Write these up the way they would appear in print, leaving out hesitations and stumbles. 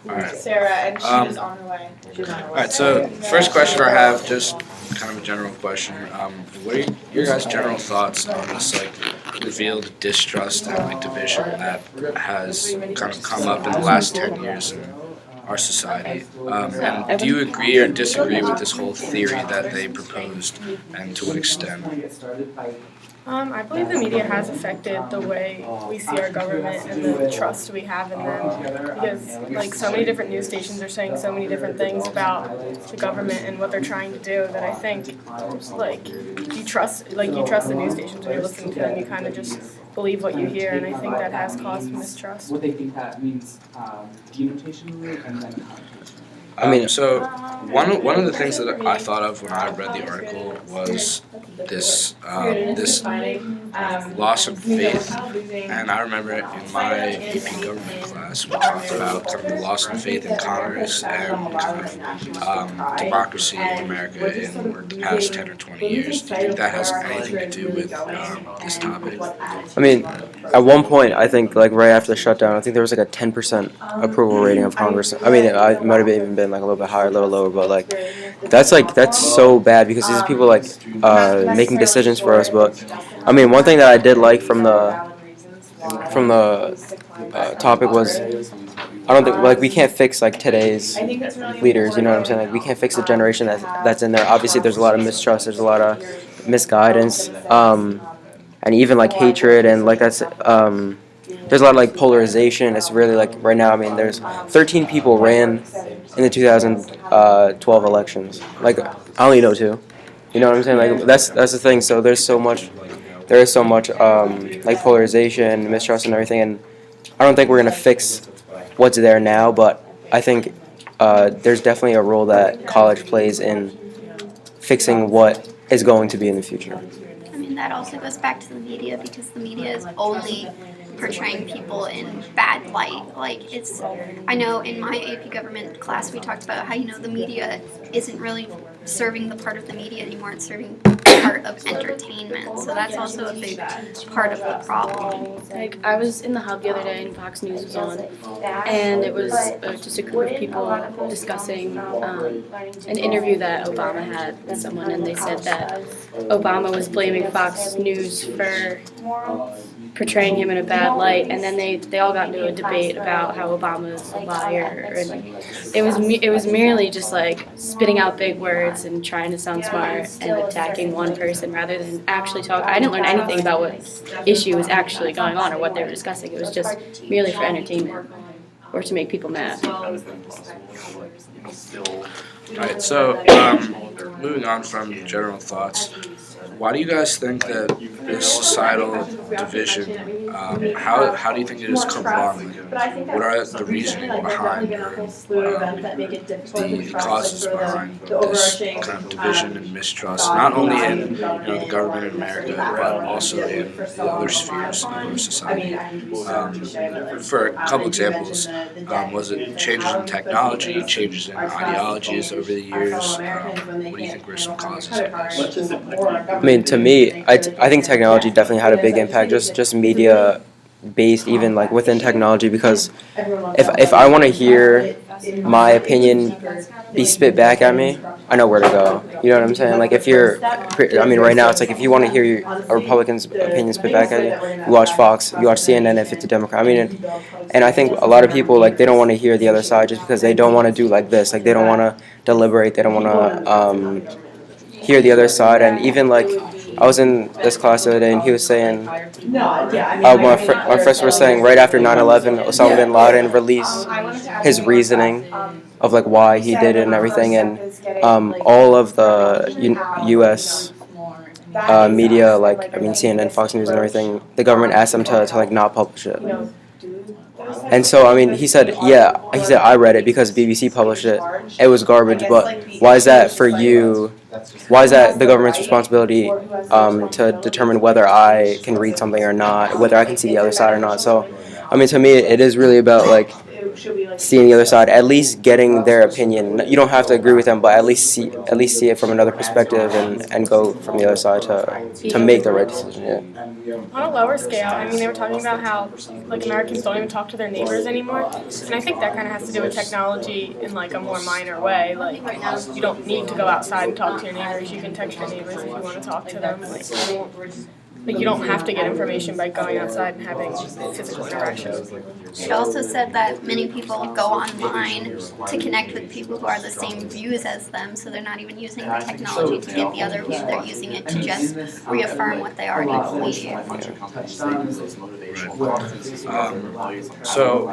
Alright. Sarah, and she is on her way. Alright, so first question I have, just kind of a general question. What are your guys' general thoughts on this revealed distrust and division that has kind of come up in the last 10 years in our society? And do you agree or disagree with this whole theory that they proposed, and to what extent? I believe the media has affected the way we see our government and the trust we have in them, because so many different news stations are saying so many different things about the government and what they're trying to do that I think you trust the news stations when you're listening to them. You kind of just believe what you hear, and I think that has caused mistrust. What they think that means denotationally and then connotationally. So one of the things that I thought of when I read the article was this loss of faith, and I remember in my AP government class we talked about kind of the loss of faith in Congress and kind of democracy in America in the past 10 or 20 years. Do you think that has anything to do with this topic? At one point, I think right after the shutdown, I think there was a 10% approval rating of Congress. It might have even been a little bit higher, a little lower, but that's so bad because these people making decisions for us. But one thing that I did like from the topic was I don't think we can't fix today's leaders. You know what I'm saying? We can't fix the generation that's in there. Obviously, there's a lot of mistrust. There's a lot of misguidance, and even hatred and that's. There's a lot of polarization. It's really right now. There's 13 people ran in the 2012 elections. I only know 2. You know what I'm saying? That's the thing. So there is so much polarization, mistrust, and everything. And I don't think we're gonna fix what's there now, but I think there's definitely a role that college plays in fixing what is going to be in the future. That also goes back to the media, because the media is only portraying people in bad light. I know in my AP government class we talked about how the media isn't really serving the part of the media anymore, it's serving part of entertainment. So that's also a big part of the problem. I was in the hub the other day and Fox News was on, and it was just a group of people discussing an interview that Obama had with someone, and they said that Obama was blaming Fox News for portraying him in a bad light, and then they all got into a debate about how Obama is a liar, and it was merely just spitting out big words and trying to sound smart and attacking one person rather than actually talk. I didn't learn anything about what issue was actually going on or what they were discussing. It was just merely for entertainment or to make people mad. Alright, so moving on from general thoughts, why do you guys think that this societal division, how do you think it has come along? What are the reasoning behind the causes behind this kind of division and mistrust, not only in the government in America, but also in the other spheres of our society? For a couple examples, was it changes in technology, changes in ideologies over the years? What do you think were some causes of this? To me, I think technology definitely had a big impact, just media based, even within technology, because if I want to hear my opinion be spit back at me, I know where to go. You know what I'm saying? If you're, right now it's if you want to hear a Republican's opinion spit back at you, you watch Fox, you watch CNN if it's a Democrat. And I think a lot of people they don't want to hear the other side just because they don't want to do this. They don't want to deliberate. They don't want to hear the other side. And even I was in this class the other day, and he was saying, my friends were saying right after 9/11, Osama bin Laden released his reasoning of why he did it and everything, and all of the U.S. Media, CNN, Fox News, and everything, the government asked them to not publish it. And so, he said, I read it because BBC published it. It was garbage, but why is that for you? Why is that the government's responsibility to determine whether I can read something or not, whether I can see the other side or not? So, to me, it is really about, seeing the other side, at least getting their opinion. You don't have to agree with them, but at least see it from another perspective and go from the other side to make the right decision. Yeah. On a lower scale, I mean, they were talking about how like Americans don't even talk to their neighbors anymore, and I think that kind of has to do with technology in like a more minor way. Like you don't need to go outside and talk to your neighbors. You can text your neighbors if you want to talk to them. Like you don't have to get information by going outside and having physical interactions. It also said that many people go online to connect with people who are the same views as them, so they're not even using the technology to get the other view, they're using it to just reaffirm what they already believe. So,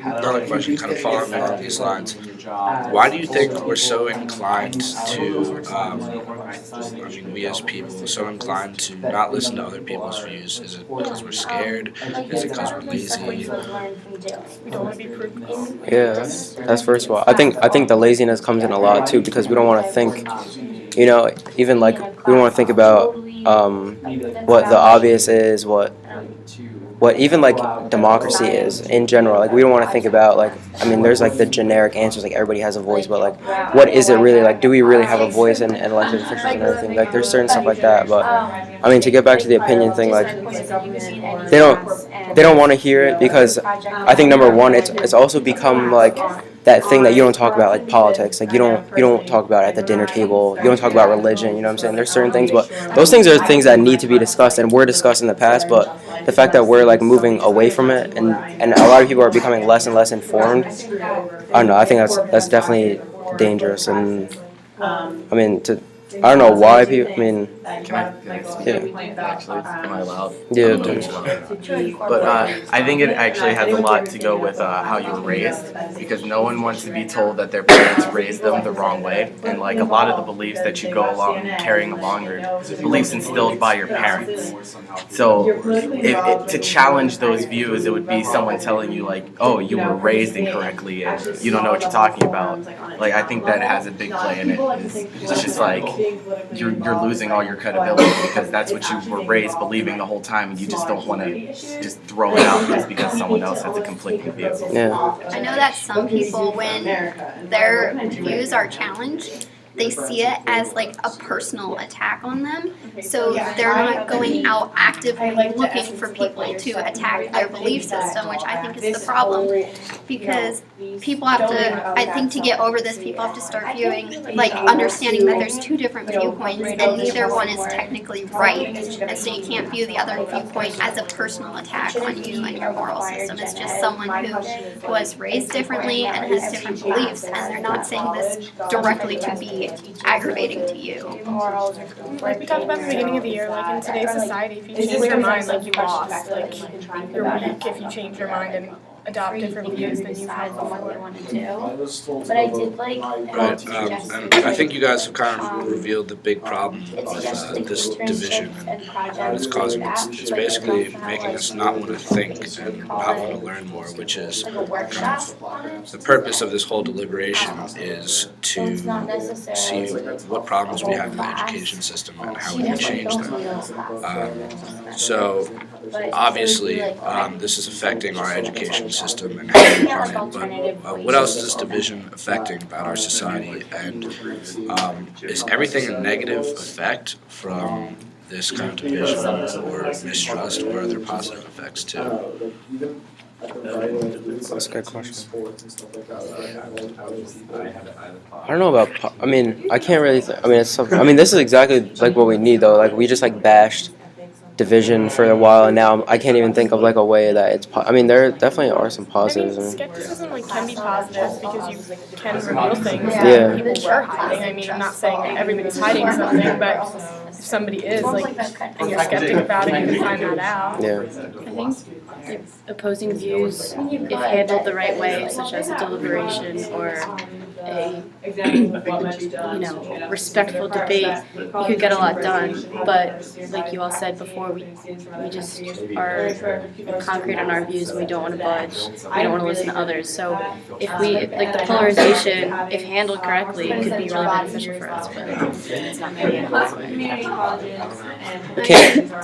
another question, kind of following along these lines. Why do you think we're so inclined to, we as people, so inclined to not listen to other people's views? Is it because we're scared? Is it because we're lazy? We don't want to be proved. Yeah, that's first of all. I think the laziness comes in a lot too because we don't want to think, even like we don't want to think about what the obvious is, what even like democracy is in general. Like we don't want to think about there's like the generic answers, like everybody has a voice, but like what is it really? Like do we really have a voice in elected officials and everything? Like there's certain stuff like that. But I mean to get back to the opinion thing, like they don't want to hear it because I think number one it's also become like that thing that you don't talk about, like politics. Like you don't talk about it at the dinner table. You don't talk about religion. You know what I'm saying? There's certain things, but those things are things that need to be discussed and were discussed in the past. But the fact that we're like moving away from it and a lot of people are becoming less and less informed. I don't know. I think that's definitely dangerous. And I don't know why people. I mean, Actually, am I allowed? Yeah. But I think it actually has a lot to go with how you were raised, because no one wants to be told that their parents raised them the wrong way, and like a lot of the beliefs that you go along carrying along are beliefs instilled by your parents. So to challenge those views, it would be someone telling you like, oh, you were raised incorrectly and you don't know what you're talking about. Like I think that has a big play in it. It's just like you're losing all your credibility because that's what you were raised believing the whole time, and you just don't want to just throw it out just because someone else has a conflicting view. Yeah. I know that some people, when their views are challenged, they see it as like a personal attack on them. So they're not going out actively looking for people to attack their belief system, which I think is the problem. Because people have to, I think to get over this, people have to start viewing, like understanding that there's two different viewpoints and neither one is technically right. And so you can't view the other viewpoint as a personal attack on you and your moral system. It's just someone who was raised differently and has different beliefs, and they're not saying this directly to be aggravating to you. Like we talked about at the beginning of the year, like in today's society, if you change your mind, like you lost. Like you're weak if you change your mind and adopt different views than you had before. But I did like. Right, and I think you guys have kind of revealed the big problem with this division and what it's causing. It's basically making us not want to think and not want to learn more, which is kind of the purpose of this whole deliberation is to see what problems we have in the education system and how we can change them. So obviously, this is affecting our education system and how we run it, but what else is this division affecting about our society, and is everything a negative effect from this kind of division or mistrust, or are there positive effects too? That's a good question. I don't know about. I can't really. This is exactly like what we need though. Like we just like bashed division for a while, and now I can't even think of like a way that it's. There definitely are some positives. Skepticism can be positive because you can reveal things Yeah. that people were hiding. I'm not saying that everybody's hiding something, but if somebody is, and you're skeptic about it, you can find that out. Yeah. I think opposing views, if handled the right way, such as a deliberation or a respectful debate, you could get a lot done. But like you all said before, we just are concrete on our views and we don't want to budge. We don't want to listen to others. So if we like the polarization, if handled correctly, it could be really beneficial for us. But it's not going to be handled.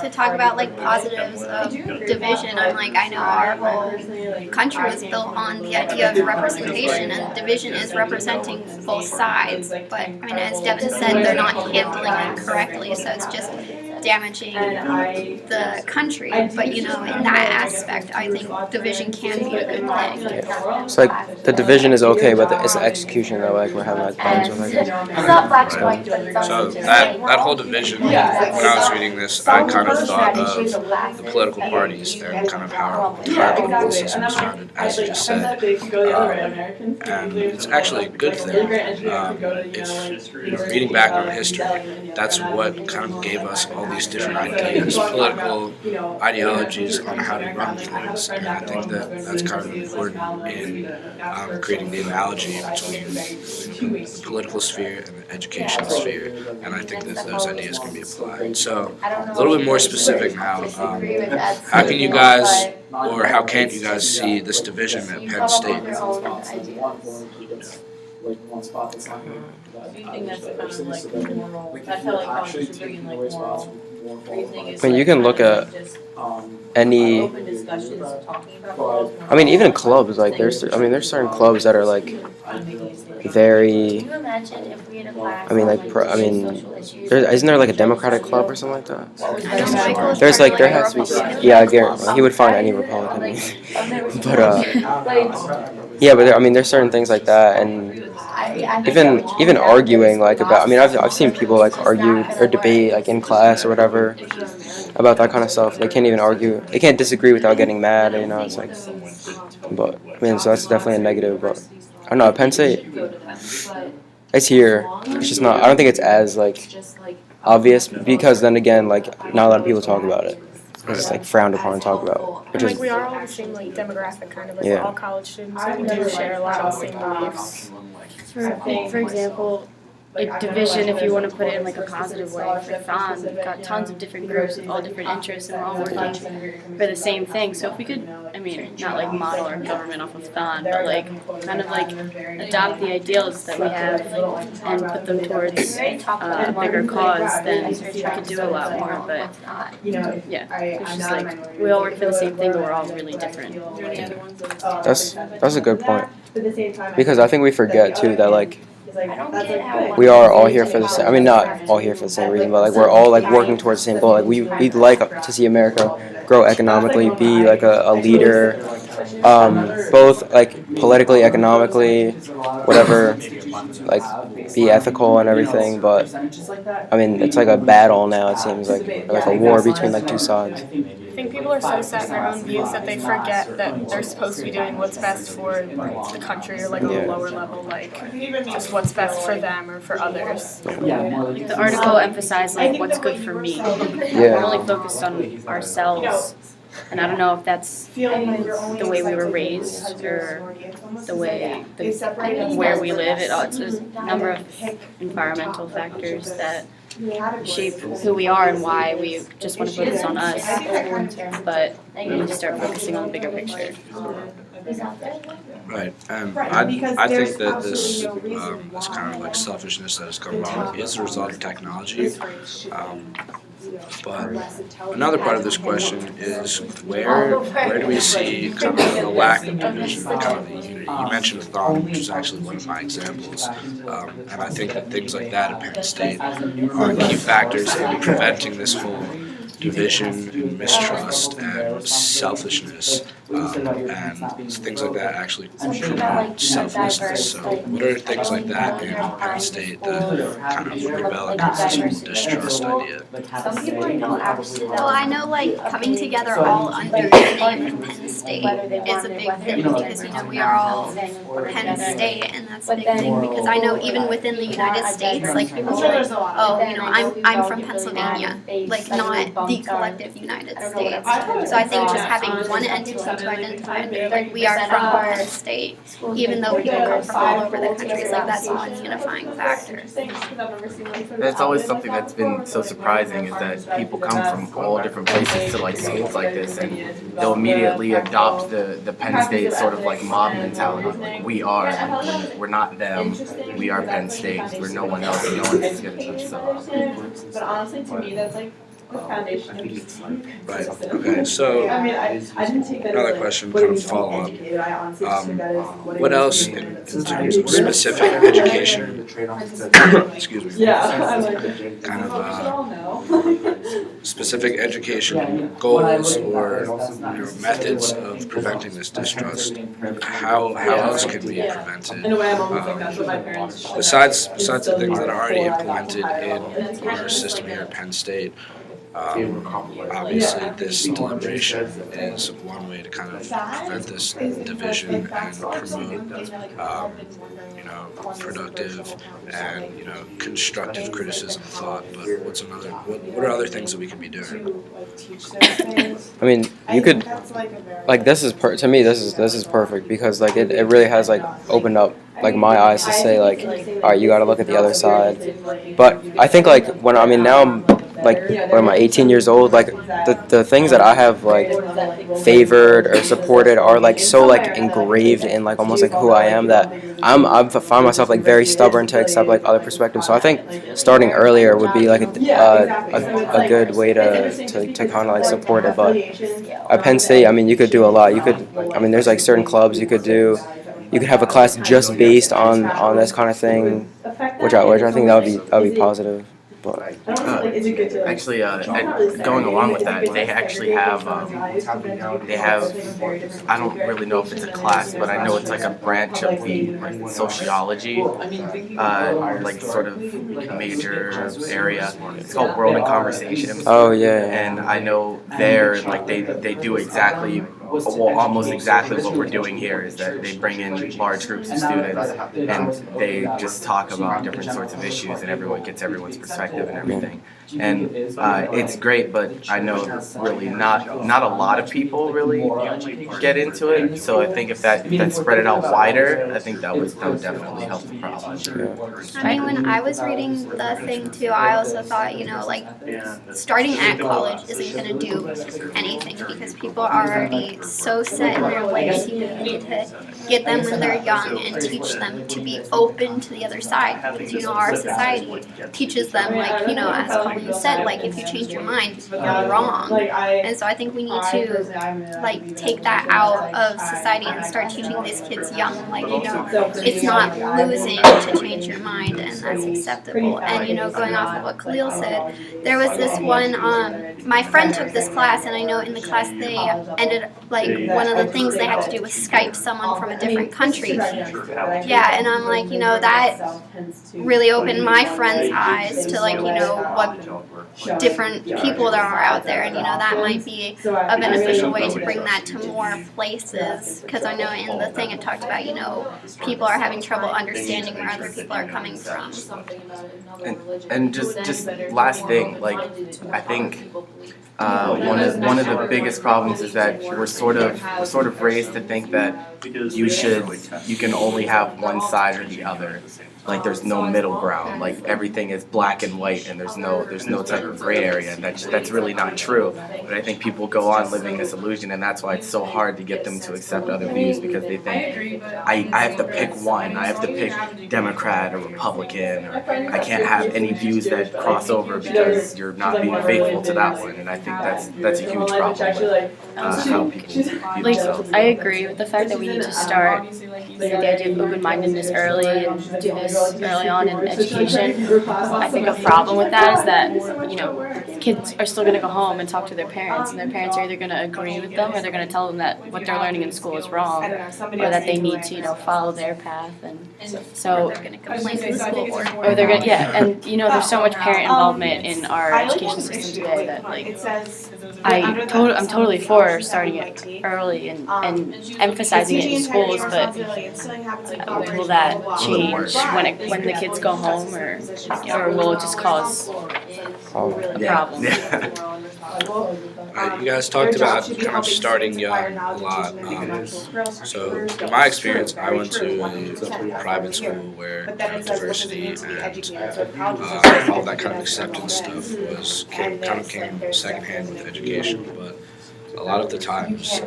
To talk about like positives of division, I'm like, I know our whole country was built on the idea of representation, and division is representing both sides. But I mean, as Devin said, they're not handling it correctly, so it's just damaging the country. But in that aspect, I think division can be a good thing. It's like the division is okay, but it's the execution that like we're having like problems with. It's not black and white, but it's So also that whole division, when I was reading this, I kind of thought of the political parties and kind of how our entire political system was founded, as you just said. And it's actually a good thing. If reading back on history, that's what kind of gave us all these different ideas, political ideologies on how to run things. And I think that's kind of important in creating the analogy between the political sphere and the education sphere. And I think that those ideas can be applied. So a little bit more specific now. How can you guys, or how can't you guys see this division at Penn State? Like one spot that's not good. Do you think that's kind of like moral? That's how like college should bring in like moral reasoning. I mean, you can look at any. Open discussions talking about morals. I mean, even clubs like there's certain clubs that are like very. Can you imagine if we had a class I mean, like, isn't there like a Democratic club or something like that? There has to be. Yeah, I guarantee he would find any Republican. But yeah, but there's certain things like that, and even arguing like about. I mean, I've seen people like argue or debate like in class or whatever about that kind of stuff. They can't even argue. They can't disagree without getting mad. It's like. But I mean, so that's definitely a negative. But I don't know. Penn State. It's here. It's just not. I don't think it's as like obvious because then again, like not a lot of people talk about it. It's like frowned upon to talk about. And like we are all the same like demographic kind of like we're all college students, so we do share a lot of the same beliefs. For example, like division, if you want to put it in like a positive way, for Thon, we've got tons of different groups with all different interests and we're all working for the same thing. So if we could, I mean, not like model our government off of Thon, but like kind of like adopt the ideals that we have and put them towards a bigger cause, then we could do a lot more. But yeah, it's just like we all work for the same thing, but we're all really different. That's a good point because I think we forget too that like. We are all here for the same. I mean, not all here for the same reason, but like we're all like working towards the same goal. Like we'd like to see America grow economically, be like a leader, both like politically, economically, whatever, like be ethical and everything. But I mean, it's like a battle now. It seems like a war between like two sides. I think people are so set in their own views that they forget that they're supposed to be doing what's best for the country or like on a lower level, like just what's best for them or for others. Like the article emphasized like what's good for me. We're only focused on ourselves. And I don't know if that's the way we were raised or the way where we live. It's a number of environmental factors that shape who we are and why we just want to focus on us. But we need to start focusing on the bigger picture. Right, and I think that this kind of like selfishness that has come about is a result of technology. But another part of this question is where do we see kind of the lack of division, kind of the unity? You mentioned Thon, which was actually one of my examples, and I think that things like that at Penn State are key factors in preventing this whole division and mistrust and selfishness, and things like that actually promote selflessness. So what are things like that in Penn State that kind of rebel against this whole distrust idea? Well, I know like coming together all under the name of Penn State is a big thing because we are all Penn State, and that's a big thing because I know even within the United States, like people are like, oh, I'm from Pennsylvania, like not the the collective United States. So I think just having one entity to identify under, like we are from Penn State, even though people come from all over the country, it's like that's one unifying factor. That's always something that's been so surprising is that people come from all different places to like schools like this, and they'll immediately adopt the Penn State sort of like mob mentality. Like we're not them. We are Penn State. We're no one else. No one's gonna do so. But honestly, to me, that's like the foundation of just Right. Okay. So another question, kind of follow up. What else in terms of specific education? Excuse me. Kind of specific education goals or methods of preventing this distrust. How else can we prevent it? Besides the things that are already implemented in our system here at Penn State. Obviously, this deliberation is one way to kind of prevent this division and promote, productive and constructive criticism thought. But what are other things that we could be doing? I mean, you could like this is to me this is perfect because like it really has like opened up like my eyes to say like, all right, you got to look at the other side. But I think like now I'm like when I'm 18 years old, like the things that I have like favored or supported are like so like engraved in like almost like who I am that I've found myself like very stubborn to accept like other perspectives. So I think starting earlier would be like a good way to kind of like support it. But at Penn State, I mean, you could do a lot. There's like certain clubs you could do. You could have a class just based on this kind of thing, which I think that would be positive. But Actually, going along with that, they actually have I don't really know if it's a class, but I know it's like a branch of the like sociology, like sort of major area. It's called World in Conversation. Oh yeah. And I know there, like they do exactly. Well, almost exactly what we're doing here is that they bring in large groups of students and they just talk about different sorts of issues and everyone gets everyone's perspective and everything. And it's great, but I know really not a lot of people really get into it. So I think if that spread it out wider, I think that would definitely help the problem. I mean, when I was reading the thing too, I also thought, like starting at college isn't going to do anything because people are already so set in their ways. You need to get them when they're young and teach them to be open to the other side because, our society teaches them, like, as Colleen said, like, if you change your mind, you're wrong. And so I think we need to, like, take that out of society and start teaching these kids young, like, it's not losing to change your mind and that's acceptable. And, going off of what Khalil said, there was this one, my friend took this class and I know in the class they ended like one of the things they had to do was Skype someone from a different country. Yeah, and I'm like, that really opened my friend's eyes to like, what different people there are out there, and that might be a beneficial way to bring that to more places. Because I know in the thing it talked about, people are having trouble understanding where other people are coming from. And just last thing, like I think. One of the biggest problems is that we're sort of raised to think that you can only have one side or the other. Like there's no middle ground. Like everything is black and white, and there's no type of gray area. And that's really not true. But I think people go on living this illusion, and that's why it's so hard to get them to accept other views because they think I have to pick one. I have to pick Democrat or Republican, or I can't have any views that cross over because you're not being faithful to that one. And I think that's a huge problem with how people view themselves. I agree with the fact that we need to start with the idea of open-mindedness early and do this early on in education. I think a problem with that is that, kids are still going to go home and talk to their parents, and their parents are either going to agree with them or they're going to tell them that what they're learning in school is wrong, or that they need to, follow their path. And so they're going to complain to the school board. Or they're going to, and there's so much parent involvement in our education system today that, like, I'm totally for starting it early and emphasizing it in schools, but will that change when the kids go home, or will it just cause a problem? Yeah. You guys talked about kind of starting young a lot. So in my experience, I went to a private school where diversity and all that kind of acceptance stuff kind of came secondhand with education. But a lot of the times,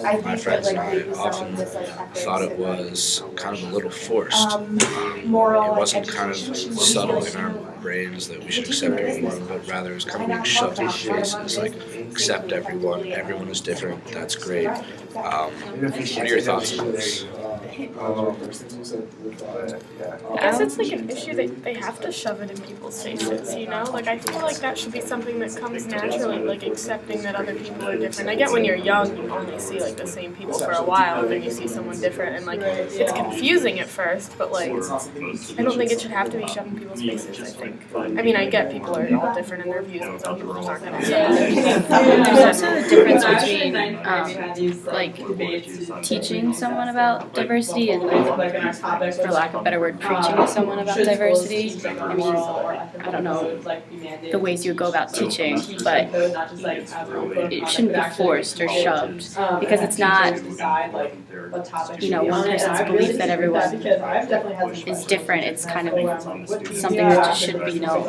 my friends and I often thought it was kind of a little forced. It wasn't kind of subtle in our brains that we should accept everyone, but rather it was kind of being shoved in our faces, like, accept everyone, everyone is different, that's great. What are your thoughts on this? I guess it's like an issue that they have to shove it in people's faces, you know? Like, I feel like that should be something that comes naturally, like accepting that other people are different. I get when you're young, you only see like the same people for a while, and then you see someone different, and like it's confusing at first, but like I don't think it should have to be shoved in people's faces, I think. I mean, I get people are all different in their views, and some people just aren't going to accept it. There's also a difference between like teaching someone about diversity and like, for lack of a better word, preaching to someone about diversity. I mean, I don't know the ways you go about teaching, but it shouldn't be forced or shoved because it's not, one person's belief that everyone is different. It's kind of something that just should be known.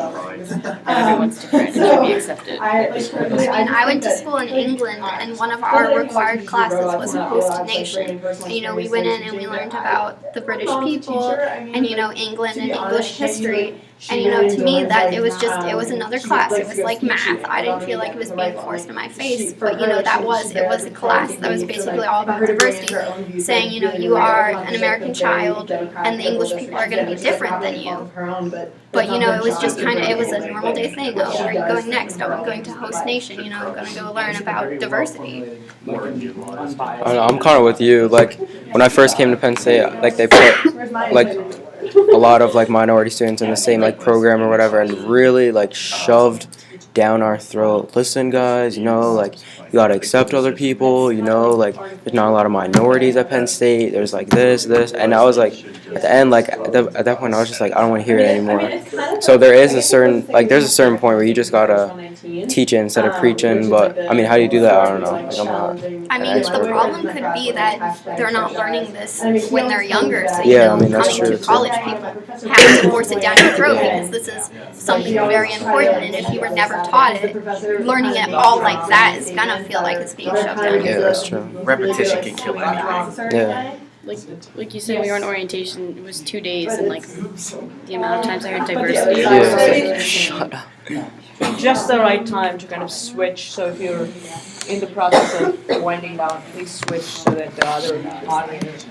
Everyone's different. It should be accepted. And I went to school in England, and one of our required classes was host nation. And, we went in and we learned about the British people and, England and English history. And, to me, that it was another class. It was like math. I didn't feel like it was being forced in my face, but, it was a class that was basically all about diversity, saying, you are an American child and the English people are going to be different than you. But, it was just it was a normal day thing. Oh, where are you going next? Oh, I'm going to host nation, I'm going to go learn about diversity. I don't know, I'm kind of with you. Like, when I first came to Penn State, like, they put, like, a lot of, like, minority students in the same, like, program or whatever, and really, like, shoved down our throat. Listen, guys, like, you gotta accept other people, like, there's not a lot of minorities at Penn State, there's, like, this, and I was, like, at the end, like, at that point, I was just, like, I don't want to hear it anymore. So there's a certain point where you just gotta teach it instead of preaching, but, I mean, how do you do that? I don't know. Like, I'm not I mean, the problem could be that they're not learning this when they're younger, so, that's coming true, to college, people have to force it down your throat because this is something very important, and if you were never taught it, learning it all like that is gonna feel like it's being shoved down your throat. Yeah, that's true. Repetition can kill anything. Yeah. Like you said, we were on orientation. It was 2 days, and like the amount of times I heard diversity. Yeah. Shut up. Just the right time to kind of switch. So if you're in the process of winding down, please switch so that the other moderators